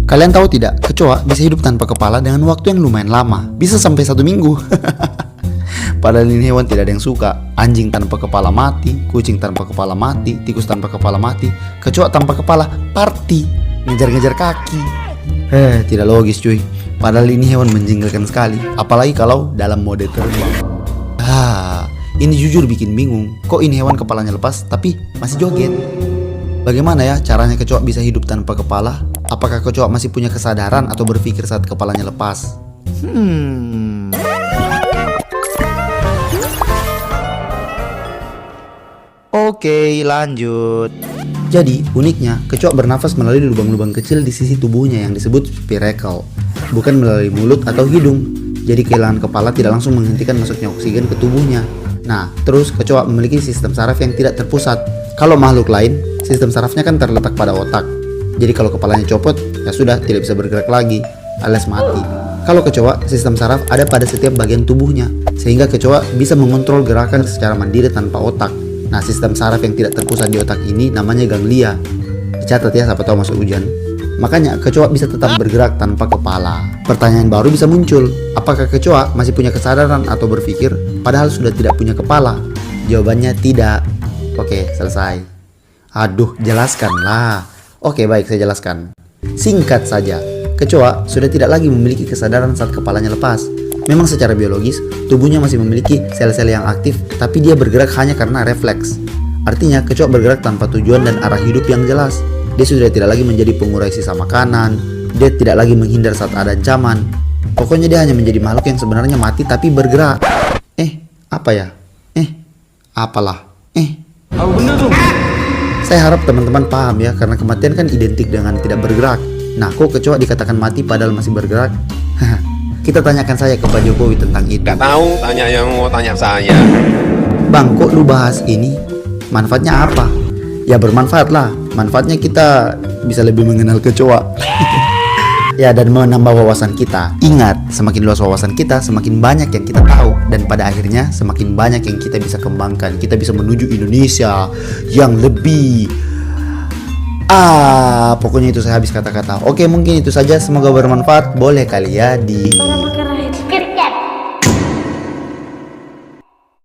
Kalian tahu tidak, kecoa bisa hidup tanpa kepala dengan waktu yang lumayan lama. Bisa sampai 1 minggu. Padahal ini hewan tidak ada yang suka. Anjing tanpa kepala mati, kucing tanpa kepala mati, tikus tanpa kepala mati, kecoa tanpa kepala party, ngejar-ngejar kaki. Tidak logis cuy. Padahal ini hewan menjengkelkan sekali. Apalagi kalau dalam mode terbang. Ini jujur bikin bingung. Kok ini hewan kepalanya lepas tapi masih joget? Bagaimana ya caranya kecoa bisa hidup tanpa kepala? Apakah kecoa masih punya kesadaran atau berpikir saat kepalanya lepas? Oke, lanjut. Jadi, uniknya, kecoa bernafas melalui lubang-lubang kecil di sisi tubuhnya yang disebut spiracle, bukan melalui mulut atau hidung. Jadi, kehilangan kepala tidak langsung menghentikan masuknya oksigen ke tubuhnya. Nah, terus kecoa memiliki sistem saraf yang tidak terpusat. Kalau makhluk lain, sistem sarafnya kan terletak pada otak. Jadi kalau kepalanya copot, ya sudah tidak bisa bergerak lagi, alias mati. Kalau kecoa, sistem saraf ada pada setiap bagian tubuhnya, sehingga kecoa bisa mengontrol gerakan secara mandiri tanpa otak. Nah, sistem saraf yang tidak terpusat di otak ini namanya ganglia. Dicatat ya, siapa tahu masuk ujian. Makanya kecoa bisa tetap bergerak tanpa kepala. Pertanyaan baru bisa muncul, apakah kecoa masih punya kesadaran atau berpikir padahal sudah tidak punya kepala? Jawabannya tidak. Oke, selesai. Aduh, jelaskanlah. Oke, baik, saya jelaskan. Singkat saja, kecoa sudah tidak lagi memiliki kesadaran saat kepalanya lepas. Memang secara biologis, tubuhnya masih memiliki sel-sel yang aktif, tapi dia bergerak hanya karena refleks. Artinya, kecoa bergerak tanpa tujuan dan arah hidup yang jelas. Dia sudah tidak lagi menjadi pengurai sisa makanan. Dia tidak lagi menghindar saat ada ancaman. Pokoknya dia hanya menjadi makhluk yang sebenarnya mati tapi bergerak. Apa ya? Apalah. Bener tuh. Saya harap teman-teman paham ya, karena kematian kan identik dengan tidak bergerak. Nah, kok kecoa dikatakan mati padahal masih bergerak? Kita tanyakan saja ke Pak Jokowi tentang itu. Gak tahu, tanya yang mau tanya saya. Bang, kok lu bahas ini? Manfaatnya apa? Ya bermanfaat lah. Manfaatnya kita bisa lebih mengenal kecoa. Ya, dan menambah wawasan kita. Ingat, semakin luas wawasan kita, semakin banyak yang kita tahu. Dan pada akhirnya semakin banyak yang kita bisa kembangkan. Kita bisa menuju Indonesia yang lebih pokoknya itu saya habis kata-kata. Oke, mungkin itu saja. Semoga bermanfaat. Boleh kali ya di